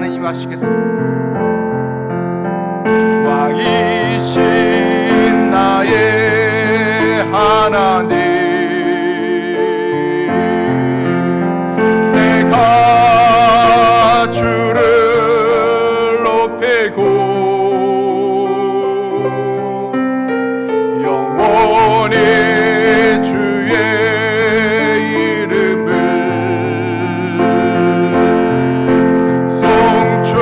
하나님 임하시겠습니다. 왕이신 나의 하나님, 내가 주를 높이고 영원히 주의 이름을 송축하리이다.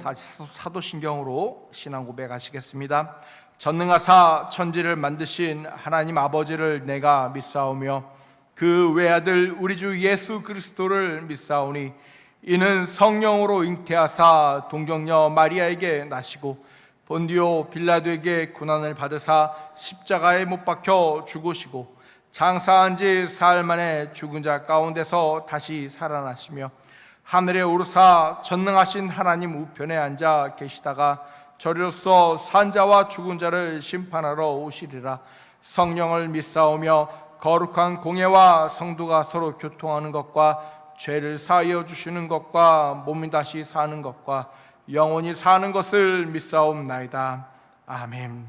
다시 사도신경으로 신앙 고백하시겠습니다. 전능하사 천지를 만드신 하나님 아버지를 내가 믿사오며 그 외아들 우리 주 예수 그리스도를 믿사오니 이는 성령으로 잉태하사 동정녀 마리아에게 나시고 본디오 빌라도에게 고난을 받으사 십자가에 못 박혀 죽으시고 장사한 지 사흘 만에 죽은 자 가운데서 다시 살아나시며 하늘에 오르사 전능하신 하나님 우편에 앉아 계시다가 저리로서 산자와 죽은 자를 심판하러 오시리라. 성령을 믿사오며 거룩한 공예와 성도가 서로 교통하는 것과 죄를 사하여 주시는 것과 몸이 다시 사는 것과 영원히 사는 것을 믿사옵나이다. 아멘.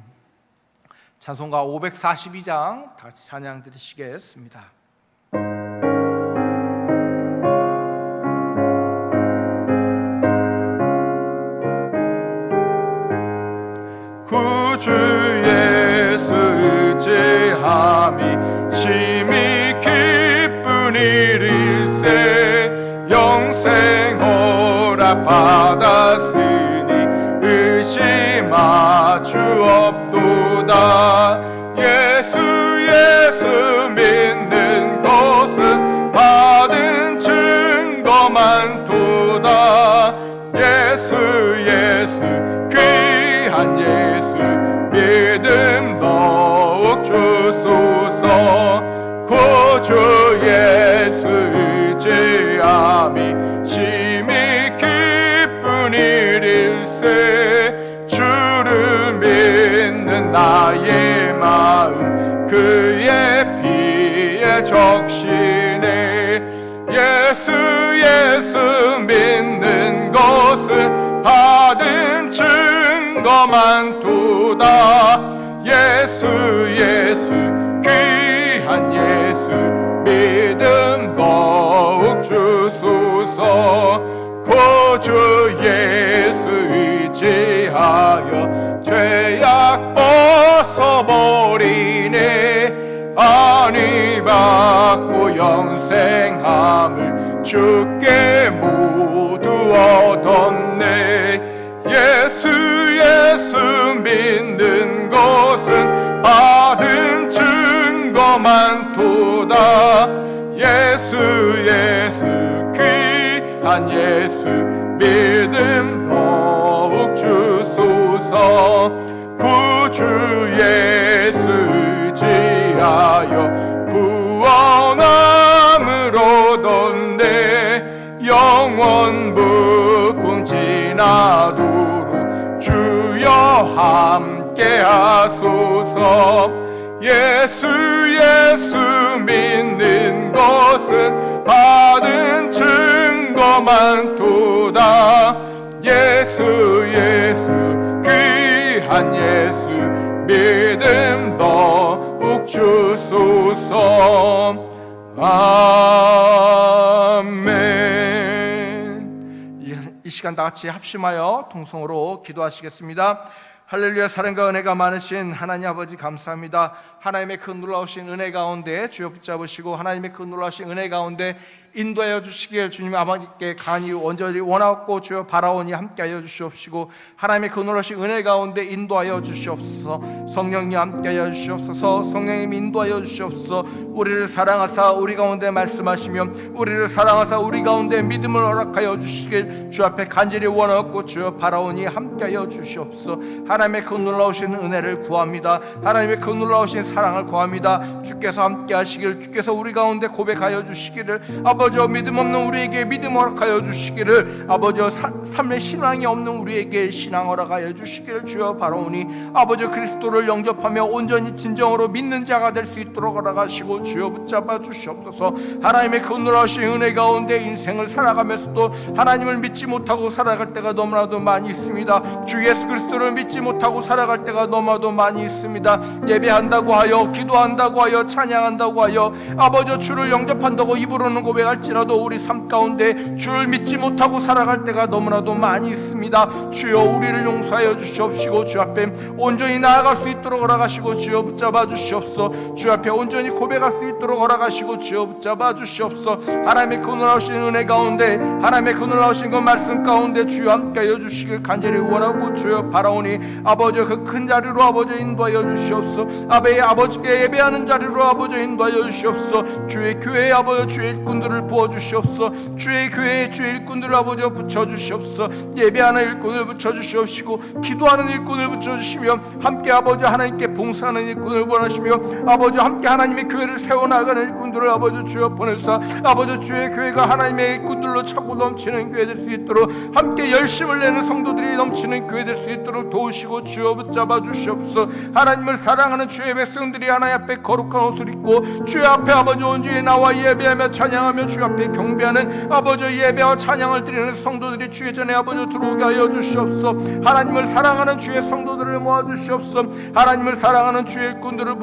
찬송가 542장 다 같이 찬양 드리시겠습니다. 구주 예수 의지함이 심히 기쁜 일일세. 영생 허락 받았으니 의심하 주 없도다. 예수 믿는 것은 받은 증거 많도다. 예수 귀한 예수 믿음 더욱 주소서. 구주 예수 의지함이 심히 기쁜 일일세. 주를 믿는 나의 마음 그의 피에 적시네. 예수 믿는 것은 받은 증거 많도다. 예수 귀한 예수 믿음 더욱 주소서. 구주 예수 의지하여 죄악 벗어버리네. 안위 받고 영생함을 주께 모두 얻었네. 예수 믿는 것은 받은 증거 많도다. 예수 귀한 예수 믿음 더욱 주소서. 구주 예수 의지하여 구원함을 얻었네. 영원 북궁 지나도록 주여 함께 하소서. 예수 믿는 것은 받은 증거 많도다. 예수 귀한 예수 믿음 더욱 주소서. 아멘. 이 시간 다 같이 합심하여 통성으로 기도하시겠습니다. 할렐루야. 사랑과 은혜가 많으신 하나님 아버지 감사합니다. 하나님의 그 놀라우신 은혜 가운데 주여 붙잡으시고 하나님의 그 놀라우신 은혜 가운데 인도하여 주시길 주님 아버지께 간이 온전히 원하옵고 주여 바라오니 함께하여 주시옵시고 하나님의 그 놀라우신 은혜 가운데 인도하여 주시옵소서. 성령님 함께하여 주시옵소서. 성령님 인도하여 주시옵소서. 우리를 사랑하사 우리 가운데 말씀하시며 우리를 사랑하사 우리 가운데 믿음을 허락하여 주시길 주 앞에 간절히 원하옵고 주여 바라오니 함께하여 주시옵소서. 하나님의 그 놀라우신 은혜를 구합니다. 하나님의 그 놀라우신 사랑을 구합니다. 주께서 함께 하시길 주께서 우리 가운데 고백하여 주시기를 아버지 아버지여 믿음 없는 우리에게 믿음 허락하여 주시기를, 아버지여 삶의 신앙이 없는 우리에게 신앙 허락하여 주시기를 주여 바라오니, 아버지여 그리스도를 영접하며 온전히 진정으로 믿는 자가 될 수 있도록 허락하시고 주여 붙잡아 주시옵소서. 하나님의 그 놀라우신 은혜 가운데 인생을 살아가면서도 하나님을 믿지 못하고 살아갈 때가 너무나도 많이 있습니다. 주 예수 그리스도를 믿지 못하고 살아갈 때가 너무나도 많이 있습니다. 예배한다고 하여, 기도한다고 하여, 찬양한다고 하여, 아버지여 주를 영접한다고 입으로는 고백할지라도 우리 삶 가운데 주를 믿지 못하고 살아갈 때가 너무나도 많이 있습니다. 주여 우리를 용서하여 주시옵시고 주 앞에 온전히 나아갈 수 있도록 허락하시고 주여 붙잡아 주시옵소서. 주 앞에 온전히 고백할 수 있도록 허락하시고 주여 붙잡아 주시옵소서. 하나님의 그 놀라우신 은혜 가운데, 하나님의 그 놀라우신 그 말씀 가운데 주여 함께하여 주시길 간절히 원하고 주여 바라오니, 아버지여 그 큰 자리로 아버지 인도하여 주시옵소서. 아버지께 예배하는 자리로 아버지 인도하여 주시옵소서. 주의 교회에 아버지 주의 일꾼들을 부어주시옵소서. 주의 교회에 주의 일꾼들을 아버지 붙여주시옵소서. 예배하는 일꾼을 붙여주시옵시고 기도하는 일꾼을 붙여주시며 함께 아버지 하나님께 봉사하는 일꾼을 원하시며, 아버지 함께 하나님의 교회를 세워나가는 일꾼들을 아버지 주여 보내사 아버지 주의 교회가 하나님의 일꾼들로 차고 넘치는 교회 될 수 있도록, 함께 열심을 내는 성도들이 넘치는 교회 될 수 있도록 도우시고 주여 붙잡아 주시옵소서. 하나님을 사랑하는 주의 백성들이 하나님 앞에 거룩한 옷을 입고 주의 앞에 아버지 온전히 나와 예배하며 찬양하며 주 앞에 경배하는 아버지 예배와 찬양을 드리는 성도들이 주의 전에 아버지 들어오게 하여 주시옵소서. 하나님을 사랑하는 주의 성도들을 모아 주시옵소서. 하나님을 사랑하는 주의 일꾼들을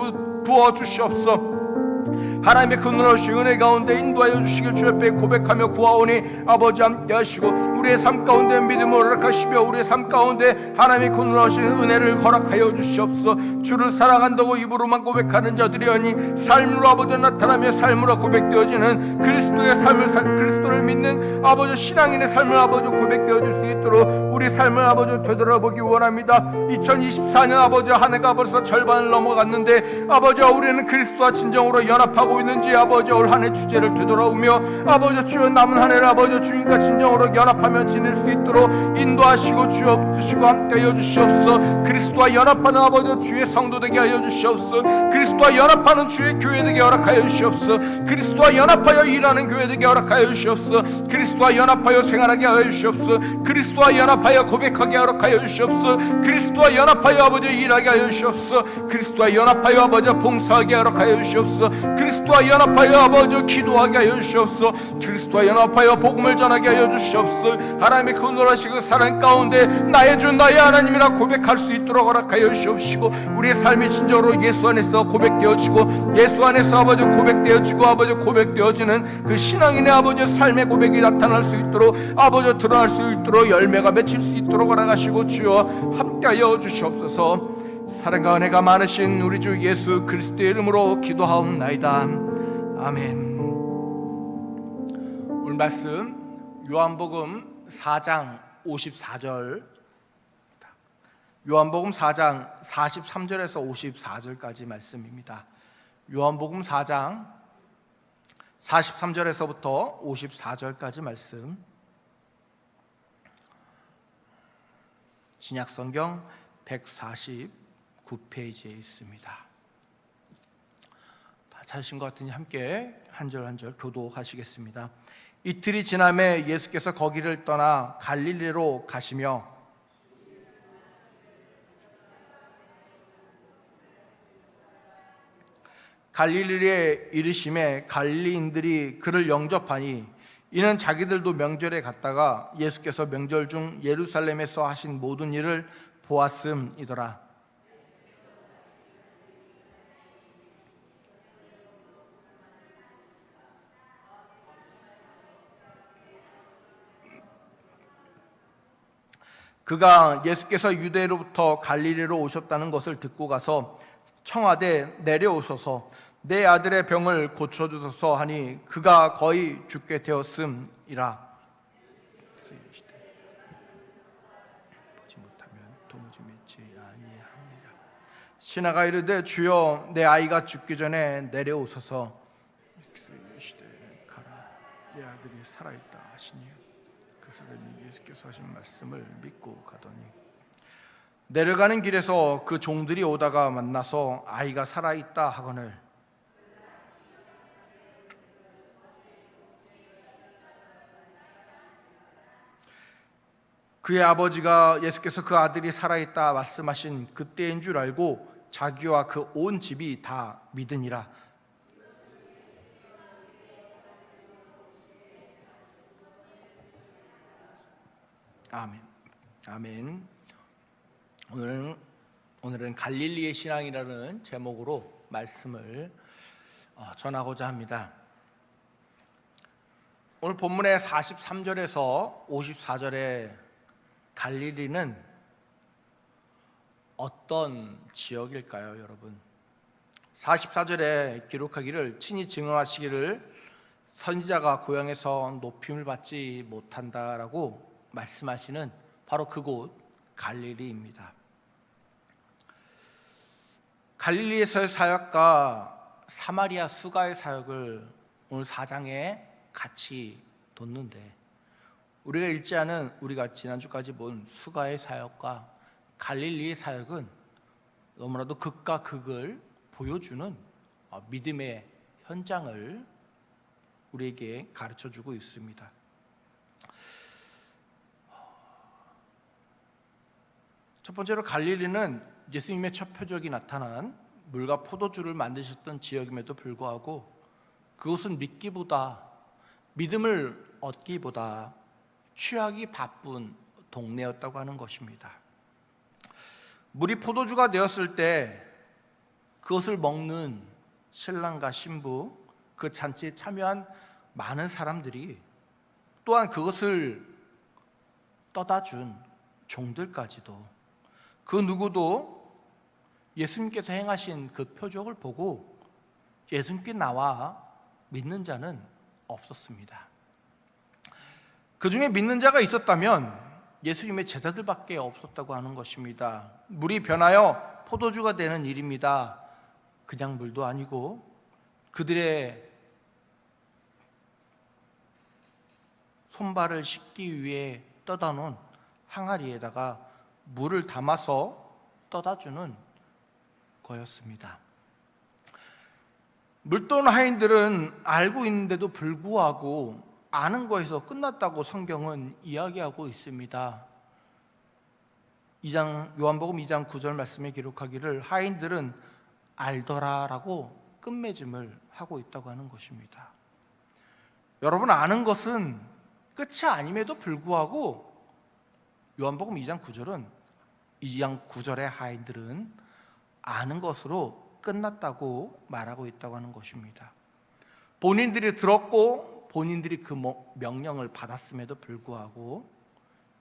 부어 주시옵소서. 하나님의 그 놀라우신 은혜 가운데 인도하여 주시길 주 앞에 고백하며 구하오니, 아버지 함께 하시고 우리의 삶 가운데 믿음을 허락하시며 우리의 삶 가운데 하나님의 그 놀라우신 은혜를 허락하여 주시옵소서. 주를 사랑한다고 입으로만 고백하는 자들이 아니 삶으로 아버지 나타나며 삶으로 고백되어지는 그리스도의 삶을 그리스도를 믿는 아버지 신앙인의 삶을 아버지 고백되어질 수 있도록 우리 삶을 아버지 되돌아보기 원합니다. 2024년 아버지 한 해가 벌써 절반을 넘어갔는데, 아버지 우리는 그리스도와 진정으로 연합하고 있는지 아버지 올 한 해 주제를 되돌아오며, 아버지 주여 남은 한 해를 아버지 주님과 진정으로 연합하며 지낼 수 있도록 인도하시고 주여 붙으시고 함께하여 주시옵소서. 그리스도와 연합하는 아버지 주의 성도 되게 하여 주시옵소서. 그리스도와 연합하는 주의 교회 되게 허락하여 주시옵소서. 그리스도와 연합하여 일하는 교회 되게 허락하여 주시옵소서. 그리스도와 연합하여 생활하게 하여 주시옵소서. 그리스도와 연합하여 고백하게 허락하여 주시옵소서. 그리스도와 연합하여 아버지 일하게 하여 주시옵소서. 그리스도와 연합하여 아버지 봉사하게 허락하여 주시옵소서. 그리스도와 연합하여 아버지 기도하게 하여 주시옵소서. 그리스도와 연합하여 복음을 전하게 하여 주시옵소서. 하나님의 그 놀라신 그 사랑 가운데 나의 주 나의 하나님이라 고백할 수 있도록 허락하여 주시옵시고, 우리의 삶이 진정으로 예수 안에서 고백되어지고 예수 안에서 아버지 고백되어지고 아버지 고백되어지는 그 신앙인의 아버지 삶의 고백이 나타날 수 있도록 아버지 드러날 수 있도록 열매가 맺힐 수 있도록 허락하시고 주여 함께하여 주시옵소서. 사랑과 은혜가 많으신 우리 주 예수 그리스도의 이름으로 기도하옵나이다. 아멘. 오늘 말씀 요한복음 4장 54절, 요한복음 4장 43절에서 54절까지 말씀입니다. 요한복음 4장 43절에서부터 54절까지 말씀, 신약성경 149페이지에 있습니다. 다 찾으신 것 같으니 함께 한 절 한 절 교독하시겠습니다. 이틀이 지남에 예수께서 거기를 떠나 갈릴리로 가시며 갈릴리에 이르심에 갈릴리인들이 그를 영접하니, 이는 자기들도 명절에 갔다가 예수께서 명절 중 예루살렘에서 하신 모든 일을 보았음이더라. 그가 예수께서 유대로부터 갈릴리로 오셨다는 것을 듣고 가서 청하되 내려오소서 내 아들의 병을 고쳐주소서 하니 그가 거의 죽게 되었음이라. 보지 못하면 도무지 믿지 아니하니라. 신하가 이르되 주여 내 아이가 죽기 전에 내려오소서. 가라 내 아들이 살아있다 하시니 그 사람이 예수께서 하신 말씀을 믿고 가더니, 내려가는 길에서 그 종들이 오다가 만나서 아이가 살아있다 하거늘 그의 아버지가 예수께서 그 아들이 살아있다 말씀하신 그때인 줄 알고 자기와 그 온 집이 다 믿으니라. 아멘. 아멘. 오늘은 갈릴리의 신앙이라는 제목으로 말씀을 전하고자 합니다. 오늘 본문의 43절에서 54절에 갈릴리는 어떤 지역일까요, 여러분? 44절에 기록하기를 친히 증언하시기를 선지자가 고향에서 높임을 받지 못한다라고 말씀하시는 바로 그곳 갈릴리입니다. 갈릴리에서의 사역과 사마리아 수가의 사역을 오늘 4장에 같이 뒀는데, 우리가 지난주까지 본 수가의 사역과 갈릴리의 사역은 너무나도 극과 극을 보여주는 믿음의 현장을 우리에게 가르쳐주고 있습니다. 첫 번째로 갈릴리는 예수님의 첫 표적이 나타난 물과 포도주를 만드셨던 지역임에도 불구하고 그것은 믿음을 얻기보다 취하기 바쁜 동네였다고 하는 것입니다. 물이 포도주가 되었을 때 그것을 먹는 신랑과 신부, 그 잔치에 참여한 많은 사람들이, 또한 그것을 떠다 준 종들까지도 그 누구도 예수님께서 행하신 그 표적을 보고 예수님께 나와 믿는 자는 없었습니다. 그 중에 믿는 자가 있었다면 예수님의 제자들밖에 없었다고 하는 것입니다. 물이 변하여 포도주가 되는 일입니다. 그냥 물도 아니고 그들의 손발을 씻기 위해 떠다 놓은 항아리에다가 물을 담아서 떠다 주는 거였습니다. 물돈 하인들은 알고 있는데도 불구하고 아는 거에서 끝났다고 성경은 이야기하고 있습니다. 요한복음 2장 9절 말씀에 기록하기를 하인들은 알더라라고 끝맺음을 하고 있다고 하는 것입니다. 여러분, 아는 것은 끝이 아님에도 불구하고 요한복음 2장 9절의 하인들은 아는 것으로 끝났다고 말하고 있다고 하는 것입니다. 본인들이 들었고 본인들이 그 명령을 받았음에도 불구하고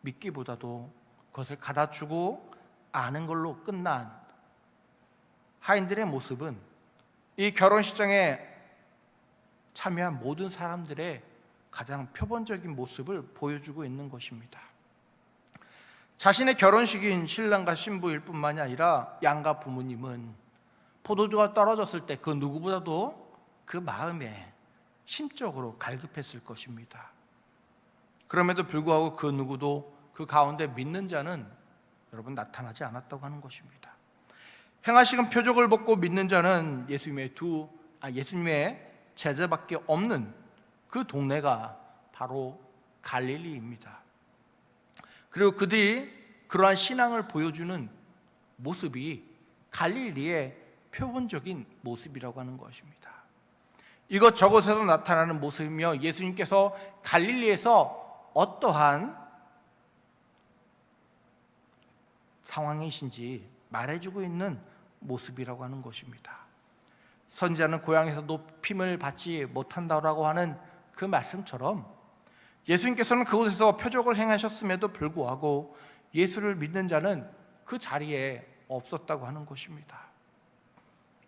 믿기보다도 그것을 가다주고 아는 걸로 끝난 하인들의 모습은 이 결혼식장에 참여한 모든 사람들의 가장 표본적인 모습을 보여주고 있는 것입니다. 자신의 결혼식인 신랑과 신부일 뿐만이 아니라 양가 부모님은 포도주가 떨어졌을 때 그 누구보다도 그 마음에 심적으로 갈급했을 것입니다. 그럼에도 불구하고 그 누구도 그 가운데 믿는 자는 여러분 나타나지 않았다고 하는 것입니다. 행하시는 표적을 보고 믿는 자는 예수님의 제자밖에 없는 그 동네가 바로 갈릴리입니다. 그리고 그들이 그러한 신앙을 보여주는 모습이 갈릴리의 표본적인 모습이라고 하는 것입니다. 이것저것에서 나타나는 모습이며 예수님께서 갈릴리에서 어떠한 상황이신지 말해주고 있는 모습이라고 하는 것입니다. 선지자는 고향에서 높임을 받지 못한다고 하는 그 말씀처럼 예수님께서는 그곳에서 표적을 행하셨음에도 불구하고 예수를 믿는 자는 그 자리에 없었다고 하는 것입니다.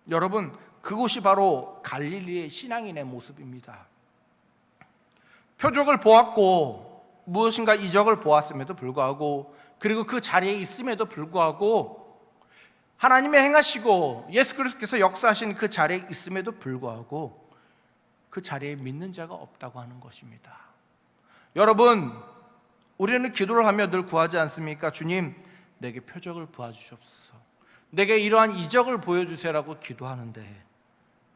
여러분, 그곳이 바로 갈릴리의 신앙인의 모습입니다. 표적을 보았고 무엇인가 이적을 보았음에도 불구하고, 그리고 그 자리에 있음에도 불구하고, 하나님의 행하시고 예수 그리스도께서 역사하신 그 자리에 있음에도 불구하고 그 자리에 믿는 자가 없다고 하는 것입니다. 여러분, 우리는 기도를 하며 늘 구하지 않습니까? 주님, 내게 표적을 보여주시옵소서, 내게 이러한 이적을 보여주세요라고 기도하는데,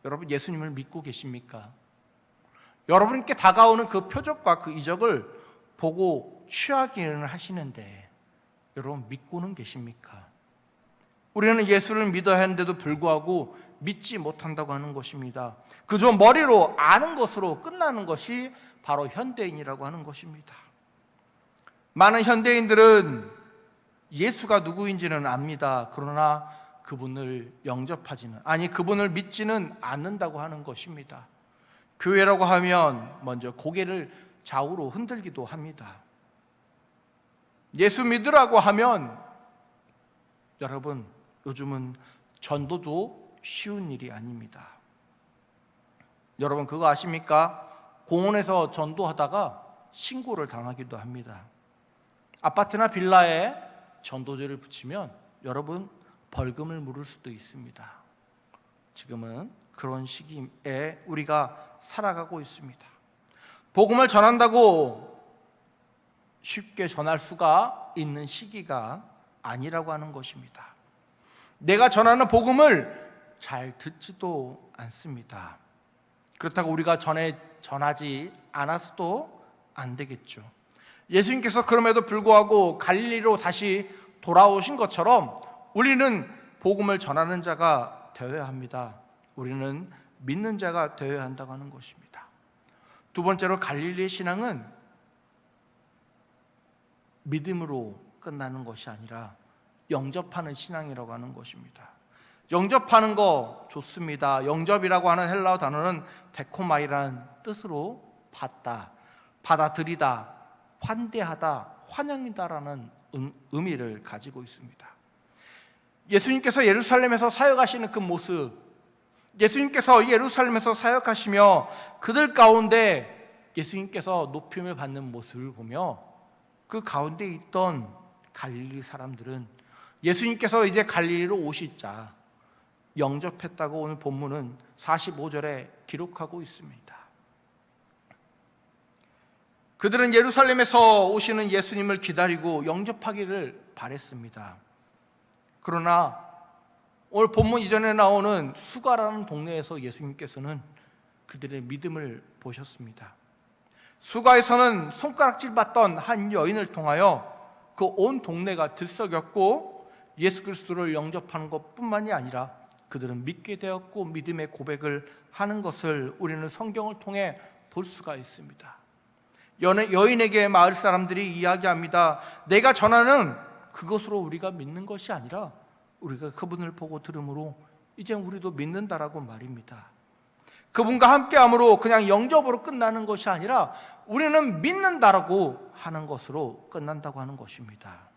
여러분 예수님을 믿고 계십니까? 여러분께 다가오는 그 표적과 그 이적을 보고 취하기는 하시는데 여러분 믿고는 계십니까? 우리는 예수를 믿어야 하는데도 불구하고 믿지 못한다고 하는 것입니다. 그저 머리로 아는 것으로 끝나는 것이 바로 현대인이라고 하는 것입니다. 많은 현대인들은 예수가 누구인지는 압니다. 그러나 그분을 영접하지는, 아니 그분을 믿지는 않는다고 하는 것입니다. 교회라고 하면 먼저 고개를 좌우로 흔들기도 합니다. 예수 믿으라고 하면 여러분 요즘은 전도도 쉬운 일이 아닙니다. 여러분 그거 아십니까? 공원에서 전도하다가 신고를 당하기도 합니다. 아파트나 빌라에 전도지를 붙이면 여러분 벌금을 물을 수도 있습니다. 지금은 그런 시기에 우리가 살아가고 있습니다. 복음을 전한다고 쉽게 전할 수가 있는 시기가 아니라고 하는 것입니다. 내가 전하는 복음을 잘 듣지도 않습니다. 그렇다고 우리가 전하지 않아서도 안 되겠죠. 예수님께서 그럼에도 불구하고 갈릴리로 다시 돌아오신 것처럼 우리는 복음을 전하는 자가 되어야 합니다. 우리는 믿는 자가 되어야 한다고 하는 것입니다. 두 번째로 갈릴리의 신앙은 믿음으로 끝나는 것이 아니라 영접하는 신앙이라고 하는 것입니다. 영접하는 거 좋습니다. 영접이라고 하는 헬라어 단어는 데코마이라는 뜻으로 받다, 받아들이다, 환대하다, 환영이다라는 의미를 가지고 있습니다. 예수님께서 예루살렘에서 사역하시는 그 모습, 예수님께서 예루살렘에서 사역하시며 그들 가운데 예수님께서 높임을 받는 모습을 보며 그 가운데 있던 갈릴리 사람들은 예수님께서 이제 갈릴리로 오시자 영접했다고 오늘 본문은 45절에 기록하고 있습니다. 그들은 예루살렘에서 오시는 예수님을 기다리고 영접하기를 바랬습니다. 그러나 오늘 본문 이전에 나오는 수가라는 동네에서 예수님께서는 그들의 믿음을 보셨습니다. 수가에서는 손가락질 받던 한 여인을 통하여 그 온 동네가 들썩였고 예수 그리스도를 영접하는 것뿐만이 아니라 그들은 믿게 되었고 믿음의 고백을 하는 것을 우리는 성경을 통해 볼 수가 있습니다. 여인에게 마을 사람들이 이야기합니다. 내가 전하는 그것으로 우리가 믿는 것이 아니라 우리가 그분을 보고 들음으로 이제 우리도 믿는다라고 말입니다. 그분과 함께함으로 그냥 영접으로 끝나는 것이 아니라 우리는 믿는다라고 하는 것으로 끝난다고 하는 것입니다.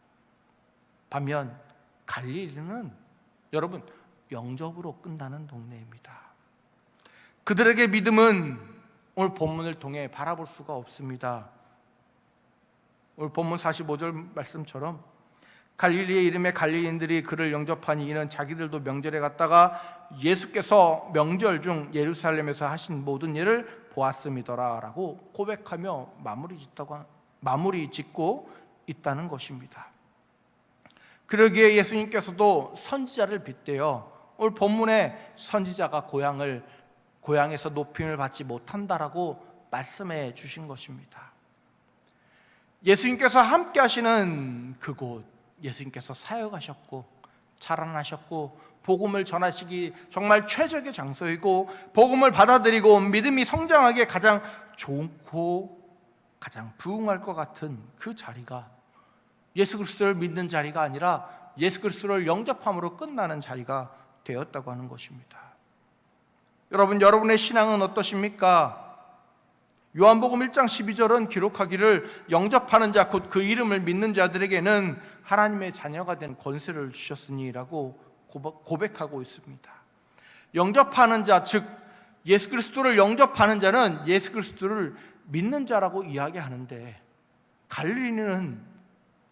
반면 갈릴리는 여러분 영접으로 끝나는 동네입니다. 그들에게 믿음은 오늘 본문을 통해 바라볼 수가 없습니다. 오늘 본문 45절 말씀처럼 갈릴리의 이름의 갈릴리인들이 그를 영접하니 이는 자기들도 명절에 갔다가 예수께서 명절 중 예루살렘에서 하신 모든 일을 보았음이더라 라고 고백하며 마무리 짓고 있다는 것입니다. 그러기에 예수님께서도 선지자를 빗대어 오늘 본문에 선지자가 고향에서 높임을 받지 못한다라고 말씀해 주신 것입니다. 예수님께서 함께 하시는 그곳, 예수님께서 사역하셨고 자라나셨고 복음을 전하시기 정말 최적의 장소이고 복음을 받아들이고 믿음이 성장하기에 가장 좋고 가장 부응할 것 같은 그 자리가 예수 그리스도를 믿는 자리가 아니라 예수 그리스도를 영접함으로 끝나는 자리가 되었다고 하는 것입니다. 여러분, 여러분의 신앙은 어떠십니까? 요한복음 1장 12절은 기록하기를 영접하는 자 곧 그 이름을 믿는 자들에게는 하나님의 자녀가 된 권세를 주셨으니라고 고백하고 있습니다. 영접하는 자, 즉 예수 그리스도를 영접하는 자는 예수 그리스도를 믿는 자라고 이야기하는데 갈릴리는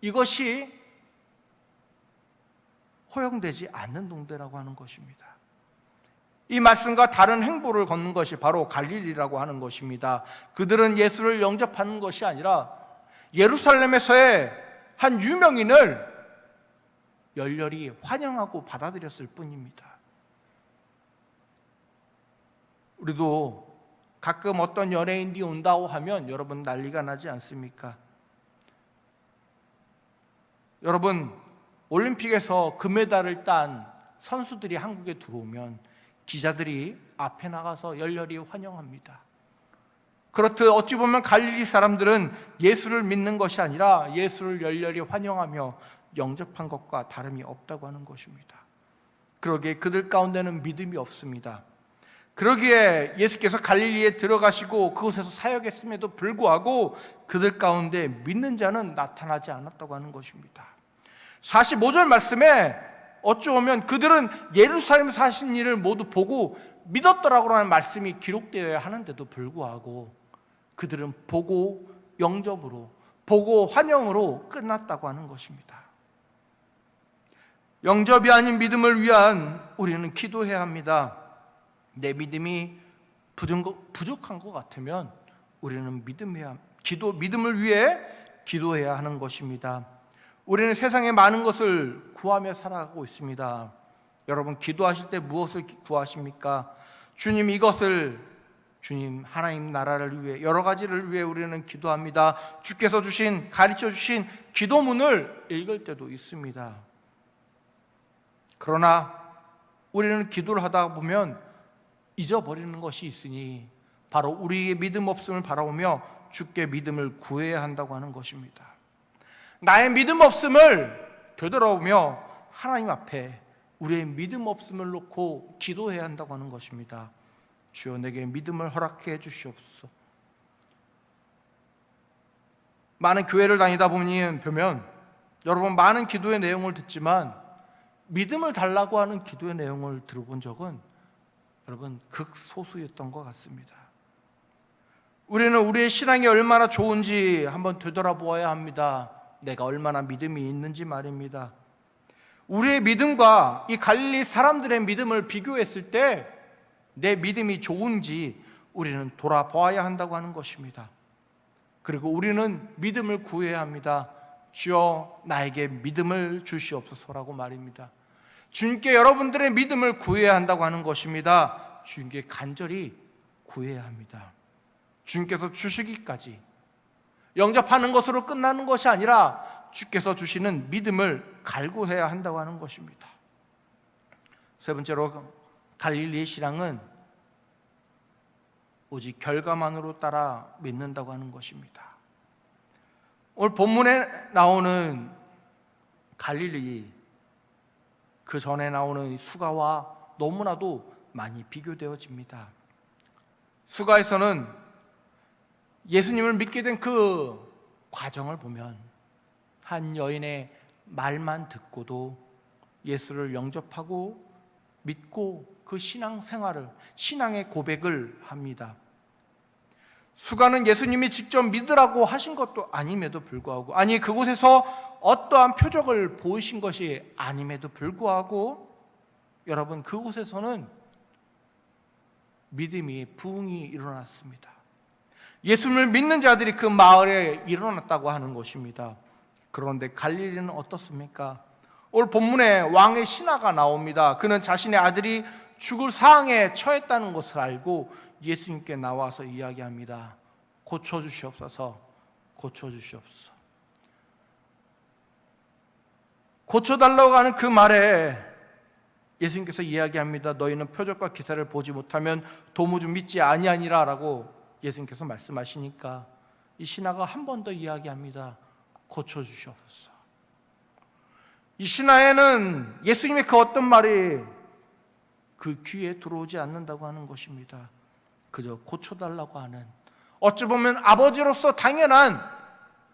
이것이 허용되지 않는 동네라고 하는 것입니다. 이 말씀과 다른 행보를 걷는 것이 바로 갈릴리라고 하는 것입니다. 그들은 예수를 영접하는 것이 아니라 예루살렘에서의 한 유명인을 열렬히 환영하고 받아들였을 뿐입니다. 우리도 가끔 어떤 연예인이 온다고 하면 여러분 난리가 나지 않습니까? 여러분, 올림픽에서 금메달을 딴 선수들이 한국에 들어오면 기자들이 앞에 나가서 열렬히 환영합니다. 그렇듯 어찌 보면 갈릴리 사람들은 예수를 믿는 것이 아니라 예수를 열렬히 환영하며 영접한 것과 다름이 없다고 하는 것입니다. 그러기에 그들 가운데는 믿음이 없습니다. 그러기에 예수께서 갈릴리에 들어가시고 그곳에서 사역했음에도 불구하고 그들 가운데 믿는 자는 나타나지 않았다고 하는 것입니다. 45절 말씀에 어쩌면 그들은 예루살렘에서 하신 일을 모두 보고 믿었더라고 하는 말씀이 기록되어야 하는데도 불구하고 그들은 보고 영접으로, 보고 환영으로 끝났다고 하는 것입니다. 영접이 아닌 믿음을 위한 우리는 기도해야 합니다. 내 믿음이 부족한 것 같으면 우리는 믿음을 위해 기도해야 하는 것입니다. 우리는 세상의 많은 것을 구하며 살아가고 있습니다. 여러분, 기도하실 때 무엇을 구하십니까? 주님, 주님 하나님 나라를 위해, 여러 가지를 위해 우리는 기도합니다. 주께서 가르쳐 주신 기도문을 읽을 때도 있습니다. 그러나 우리는 기도를 하다 보면 잊어버리는 것이 있으니 바로 우리의 믿음 없음을 바라보며 주께 믿음을 구해야 한다고 하는 것입니다. 나의 믿음 없음을 되돌아오며 하나님 앞에 우리의 믿음 없음을 놓고 기도해야 한다고 하는 것입니다. 주여, 내게 믿음을 허락해 주시옵소서. 많은 교회를 다니다 보면 여러분, 많은 기도의 내용을 듣지만 믿음을 달라고 하는 기도의 내용을 들어본 적은 여러분 극소수였던 것 같습니다. 우리는 우리의 신앙이 얼마나 좋은지 한번 되돌아보아야 합니다. 내가 얼마나 믿음이 있는지 말입니다. 우리의 믿음과 이 갈릴리 사람들의 믿음을 비교했을 때 내 믿음이 좋은지 우리는 돌아보아야 한다고 하는 것입니다. 그리고 우리는 믿음을 구해야 합니다. 주여, 나에게 믿음을 주시옵소서라고 말입니다. 주님께 여러분들의 믿음을 구해야 한다고 하는 것입니다. 주님께 간절히 구해야 합니다. 주님께서 주시기까지 영접하는 것으로 끝나는 것이 아니라 주께서 주시는 믿음을 갈구해야 한다고 하는 것입니다. 세 번째로, 갈릴리의 신앙은 오직 결과만으로 따라 믿는다고 하는 것입니다. 오늘 본문에 나오는 갈릴리, 그 전에 나오는 수가와 너무나도 많이 비교되어집니다. 수가에서는 예수님을 믿게 된 그 과정을 보면 한 여인의 말만 듣고도 예수를 영접하고 믿고 그 신앙의 고백을 합니다. 수가는 예수님이 직접 믿으라고 하신 것도 아님에도 불구하고, 아니 그곳에서 어떠한 표적을 보이신 것이 아님에도 불구하고 여러분, 그곳에서는 믿음이 부흥이 일어났습니다. 예수님을 믿는 자들이 그 마을에 일어났다고 하는 것입니다. 그런데 갈릴리는 어떻습니까? 오늘 본문에 왕의 신하가 나옵니다. 그는 자신의 아들이 죽을 상황에 처했다는 것을 알고 예수님께 나와서 이야기합니다. 고쳐주시옵소서, 고쳐주시옵소서. 고쳐달라고 하는 그 말에 예수님께서 이야기합니다. 너희는 표적과 기사를 보지 못하면 도무지 믿지 아니하니라 라고 예수님께서 말씀하시니까 이 신하가 한 번 더 이야기합니다. 고쳐주시옵소서. 이 신하에는 예수님의 그 어떤 말이 그 귀에 들어오지 않는다고 하는 것입니다. 그저 고쳐달라고 하는, 어찌 보면 아버지로서 당연한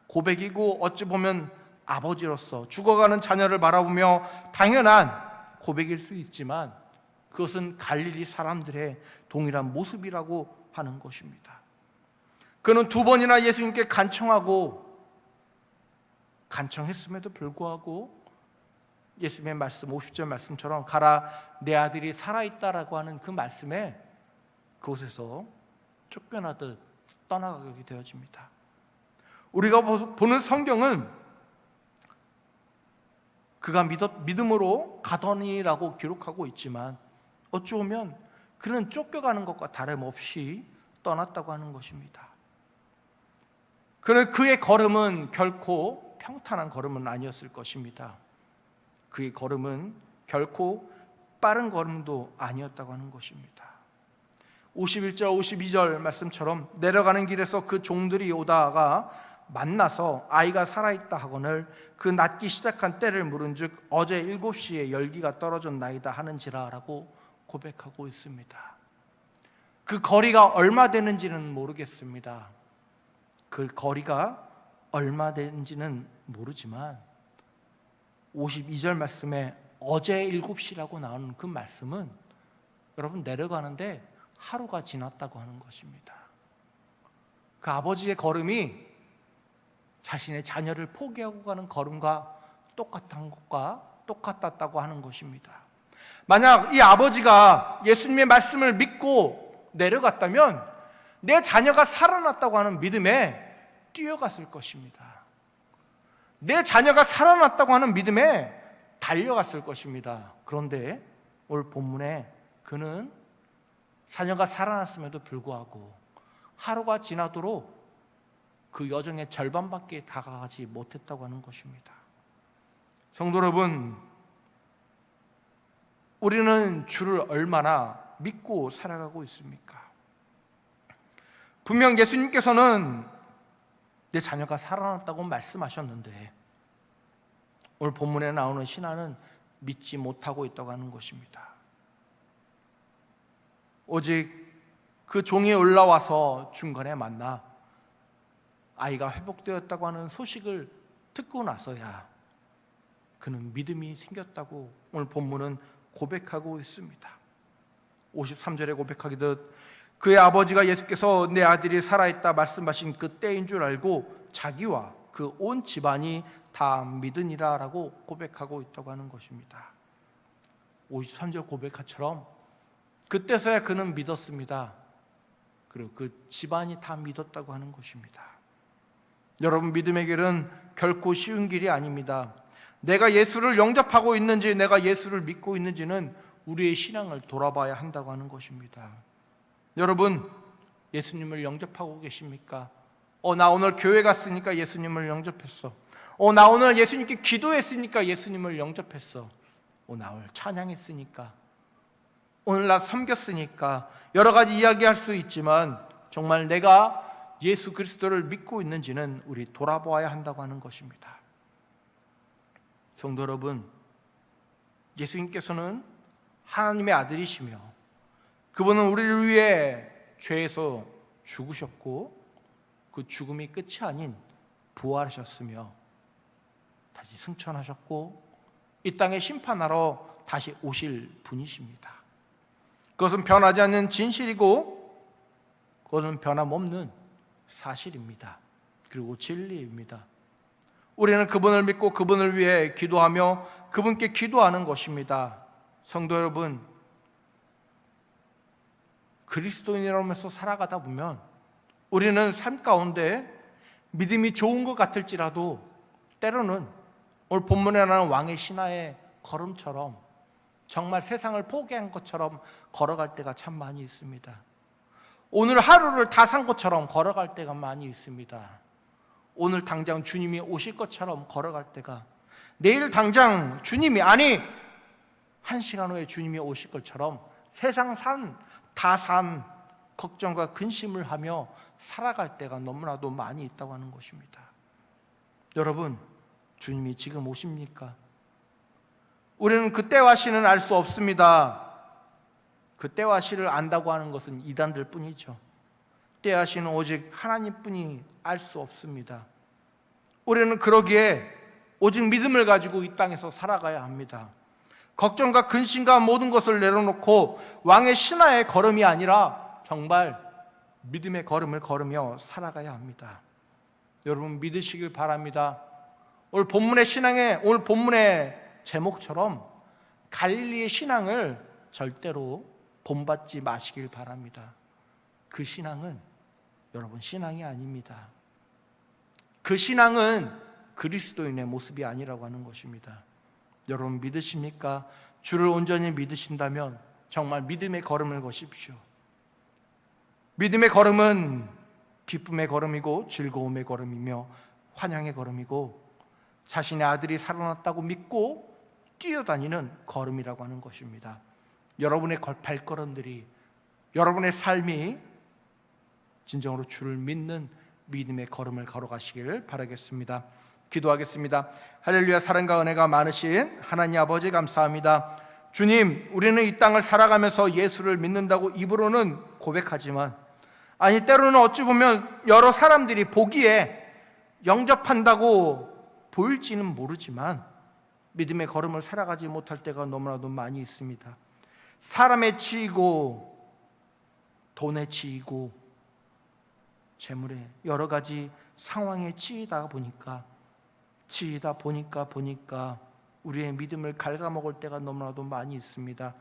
고백이고, 어찌 보면 아버지로서 죽어가는 자녀를 바라보며 당연한 고백일 수 있지만 그것은 갈릴리 사람들의 동일한 모습이라고 하는 것입니다. 그는 두 번이나 예수님께 간청했음에도 불구하고 예수님의 말씀 50절 말씀처럼 가라 내 아들이 살아있다라고 하는 그 말씀에 그곳에서 쫓겨나듯 떠나가게 되어집니다. 우리가 보는 성경은 그가 믿음으로 가더니라고 기록하고 있지만 어찌 보면 그는 쫓겨가는 것과 다름없이 떠났다고 하는 것입니다. 그는 그의 걸음은 결코 평탄한 걸음은 아니었을 것입니다. 그의 걸음은 결코 빠른 걸음도 아니었다고 하는 것입니다. 51절 52절 말씀처럼 내려가는 길에서 그 종들이 오다가 만나서 아이가 살아있다 하거늘 그 낫기 시작한 때를 물은즉 어제 7시에 열기가 떨어졌나이다 하는지라 라고 고백하고 있습니다. 그 거리가 얼마 되는지는 모르겠습니다. 그 거리가 얼마 되는지는 모르지만 52절 말씀에 어제 7시라고 나오는 그 말씀은 여러분 내려가는데 하루가 지났다고 하는 것입니다. 그 아버지의 걸음이 자신의 자녀를 포기하고 가는 걸음과 똑같은 것과 똑같았다고 하는 것입니다. 만약 이 아버지가 예수님의 말씀을 믿고 내려갔다면 내 자녀가 살아났다고 하는 믿음에 뛰어갔을 것입니다. 내 자녀가 살아났다고 하는 믿음에 달려갔을 것입니다. 그런데 오늘 본문에 그는 자녀가 살아났음에도 불구하고 하루가 지나도록 그 여정의 절반밖에 다가가지 못했다고 하는 것입니다. 성도 여러분, 우리는 주를 얼마나 믿고 살아가고 있습니까? 분명 예수님께서는 내 자녀가 살아났다고 말씀하셨는데 오늘 본문에 나오는 신하는 믿지 못하고 있다고 하는 것입니다. 오직 그 종이 올라와서 중간에 만나 아이가 회복되었다고 하는 소식을 듣고 나서야 그는 믿음이 생겼다고 오늘 본문은 고백하고 있습니다. 53절에 고백하기듯 그의 아버지가 예수께서 내 아들이 살아있다 말씀하신 그 때인 줄 알고 자기와 그 온 집안이 다 믿으니라 라고 고백하고 있다고 하는 것입니다. 53절 고백처럼 그때서야 그는 믿었습니다. 그리고 그 집안이 다 믿었다고 하는 것입니다. 여러분, 믿음의 길은 결코 쉬운 길이 아닙니다. 내가 예수를 영접하고 있는지 내가 예수를 믿고 있는지는 우리의 신앙을 돌아봐야 한다고 하는 것입니다. 여러분, 예수님을 영접하고 계십니까? 나 오늘 교회 갔으니까 예수님을 영접했어. 나 오늘 예수님께 기도했으니까 예수님을 영접했어. 나 오늘 찬양했으니까, 오늘 나 섬겼으니까, 여러 가지 이야기할 수 있지만 정말 내가 예수 그리스도를 믿고 있는지는 우리 돌아보아야 한다고 하는 것입니다. 성도 여러분, 예수님께서는 하나님의 아들이시며 그분은 우리를 위해 죄에서 죽으셨고 그 죽음이 끝이 아닌 부활하셨으며 다시 승천하셨고 이 땅에 심판하러 다시 오실 분이십니다. 그것은 변하지 않는 진실이고 그것은 변함없는 사실입니다. 그리고 진리입니다. 우리는 그분을 믿고 그분을 위해 기도하며 그분께 기도하는 것입니다. 성도 여러분, 그리스도인이라면서 살아가다 보면 우리는 삶 가운데 믿음이 좋은 것 같을지라도 때로는 오늘 본문에 나오는 왕의 신하의 걸음처럼 정말 세상을 포기한 것처럼 걸어갈 때가 참 많이 있습니다. 오늘 하루를 다 산 것처럼 걸어갈 때가 많이 있습니다. 오늘 당장 주님이 오실 것처럼 걸어갈 때가, 내일 당장 주님이, 아니 1시간 후에 주님이 오실 것처럼 세상 다 산 걱정과 근심을 하며 살아갈 때가 너무나도 많이 있다고 하는 것입니다. 여러분, 주님이 지금 오십니까? 우리는 그 때와 시는 알 수 없습니다. 그 때와 시를 안다고 하는 것은 이단들 뿐이죠. 때와 시는 오직 하나님뿐이 알 수 없습니다. 우리는 그러기에 오직 믿음을 가지고 이 땅에서 살아가야 합니다. 걱정과 근심과 모든 것을 내려놓고 왕의 신하의 걸음이 아니라 정말 믿음의 걸음을 걸으며 살아가야 합니다. 여러분, 믿으시길 바랍니다. 오늘 본문의 제목처럼 갈릴리의 신앙을 절대로 본받지 마시길 바랍니다. 그 신앙은 여러분 신앙이 아닙니다. 그 신앙은 그리스도인의 모습이 아니라고 하는 것입니다. 여러분, 믿으십니까? 주를 온전히 믿으신다면 정말 믿음의 걸음을 거십시오. 믿음의 걸음은 기쁨의 걸음이고 즐거움의 걸음이며 환향의 걸음이고 자신의 아들이 살아났다고 믿고 뛰어다니는 걸음이라고 하는 것입니다. 여러분의 발걸음들이, 여러분의 삶이 진정으로 주를 믿는 믿음의 걸음을 걸어가시길 바라겠습니다. 기도하겠습니다. 할렐루야. 사랑과 은혜가 많으신 하나님 아버지, 감사합니다. 주님, 우리는 이 땅을 살아가면서 예수를 믿는다고 입으로는 고백하지만, 아니 때로는 어찌 보면 여러 사람들이 보기에 영접한다고 보일지는 모르지만 믿음의 걸음을 살아가지 못할 때가 너무나도 많이 있습니다. 사람에 치이고 돈에 치이고 재물에 여러 가지 상황에 치이다 보니까 우리의 믿음을 갉아먹을 때가 너무나도 많이 있습니다.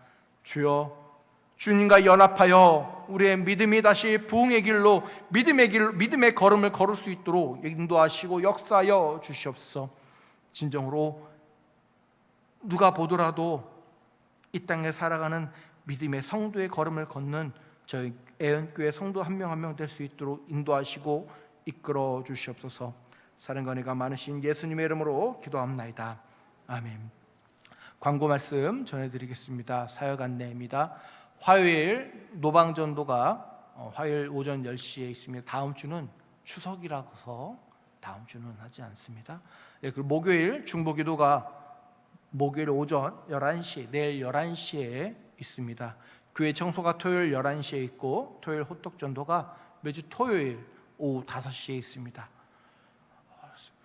주여, 주님과 연합하여 우리의 믿음이 다시 부흥의 길로, 믿음의 걸음을 걸을 수 있도록 인도하시고 역사하여 주시옵소서. 진정으로 누가 보더라도 이 땅에 살아가는 믿음의 성도의 걸음을 걷는 저희 애연교회 성도 한 명 한 명 될 수 있도록 인도하시고 이끌어 주시옵소서. 사랑과 은혜가 많으신 예수님의 이름으로 기도합나이다. 아멘. 광고 말씀 전해드리겠습니다. 사역 안내입니다. 화요일 노방전도가 화요일 오전 10시에 있습니다. 다음 주는 추석이라서 다음 주는 하지 않습니다. 그리고 목요일 중보기도가 목요일 오전 11시, 내일 11시에 있습니다. 교회 청소가 토요일 11시에 있고 토요일 호떡전도가 매주 토요일 오후 5시에 있습니다.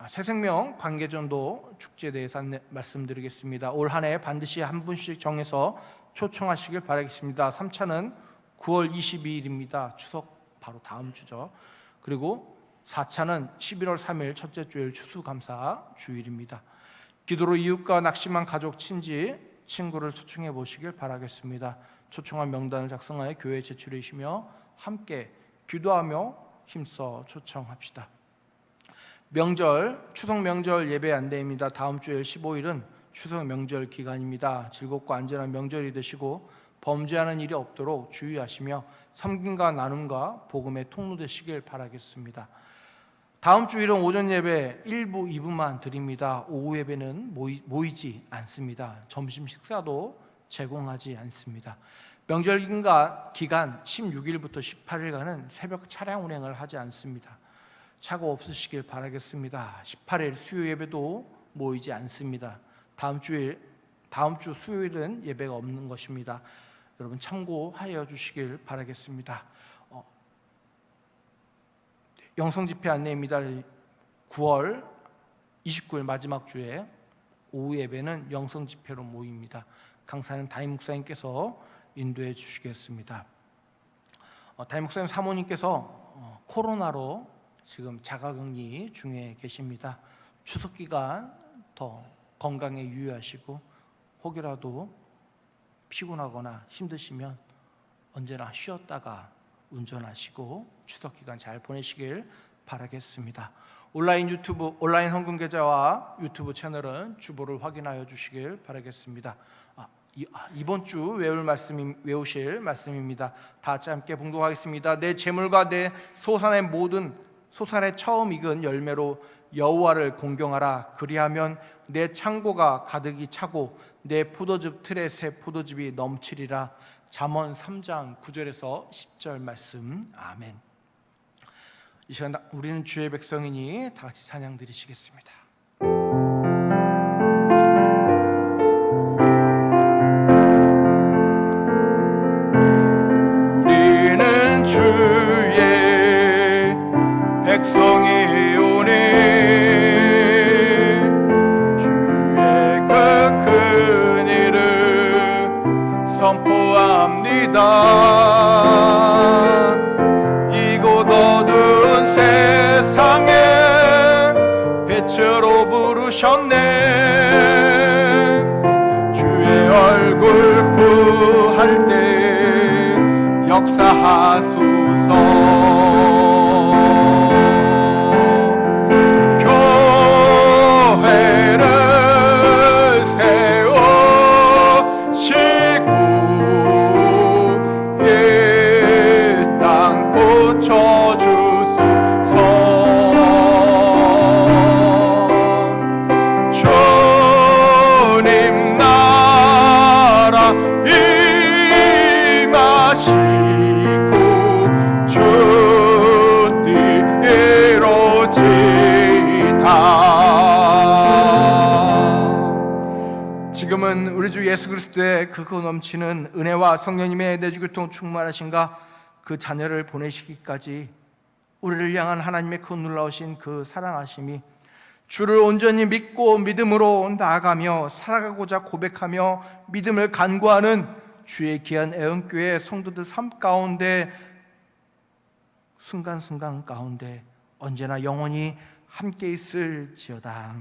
새생명 관계전도 축제에 대해서 말씀드리겠습니다. 올 한 해 반드시 한 분씩 정해서 초청하시길 바라겠습니다. 3차는 9월 22일입니다. 추석 바로 다음 주죠. 그리고 4차는 11월 3일 첫째 주일 추수감사 주일입니다. 기도로 이웃과 낙심한 가족, 친구를 초청해 보시길 바라겠습니다. 초청한 명단을 작성하여 교회에 제출해 주시며 함께 기도하며 힘써 초청합시다. 명절, 추석 명절 예배 안내입니다. 다음 주일 15일은 추석 명절 기간입니다. 즐겁고 안전한 명절이 되시고 범죄하는 일이 없도록 주의하시며 섬김과 나눔과 복음의 통로 되시길 바라겠습니다. 다음 주일은 오전 예배 1부, 2부만 드립니다. 오후 예배는 모이지 않습니다. 점심 식사도 제공하지 않습니다. 명절 기간 16일부터 18일간은 새벽 차량 운행을 하지 않습니다. 차고 없으시길 바라겠습니다. 18일 수요 예배도 모이지 않습니다. 다음 주 수요일은 예배가 없는 것입니다. 여러분 참고하여 주시길 바라겠습니다. 영성집회 안내입니다. 9월 29일 마지막 주에 오후 예배는 영성집회로 모입니다. 강사는 담임 목사님께서 인도해 주시겠습니다. 담임 목사님 사모님께서 코로나로 지금 자가격리 중에 계십니다. 추석 기간 더 건강에 유의하시고 혹여라도 피곤하거나 힘드시면 언제나 쉬었다가 운전하시고 추석 기간 잘 보내시길 바라겠습니다. 온라인 성경 계좌와 유튜브 채널은 주보를 확인하여 주시길 바라겠습니다. 이번 주 외우실 말씀입니다. 다 같이 함께 봉독하겠습니다. 내 재물과 내 소산의 처음 익은 열매로 여호와를 공경하라. 그리하면 내 창고가 가득히 차고 내 포도즙 틀에 새 포도즙이 넘치리라. 잠언 3장 9절에서 10절 말씀. 아멘. 이 시간 우리는 주의 백성이니 다 같이 찬양 드리시겠습니다. 우리는 주의 백성이오니 주의 그 큰 일을 선포합니다. 이곳 어두운 세상에 빛으로 부르셨네. 주의 얼굴 구할 때 역사하소서. 예수 그리스도의 그 넘치는 은혜와 성령님의 내주교통 충만하신가, 그 자녀를 보내시기까지 우리를 향한 하나님의 그 놀라우신 그 사랑하심이, 주를 온전히 믿고 믿음으로 나아가며 살아가고자 고백하며 믿음을 간구하는 주의 귀한 애언교회 성도들 삶 가운데, 순간순간 가운데 언제나 영원히 함께 있을지어다.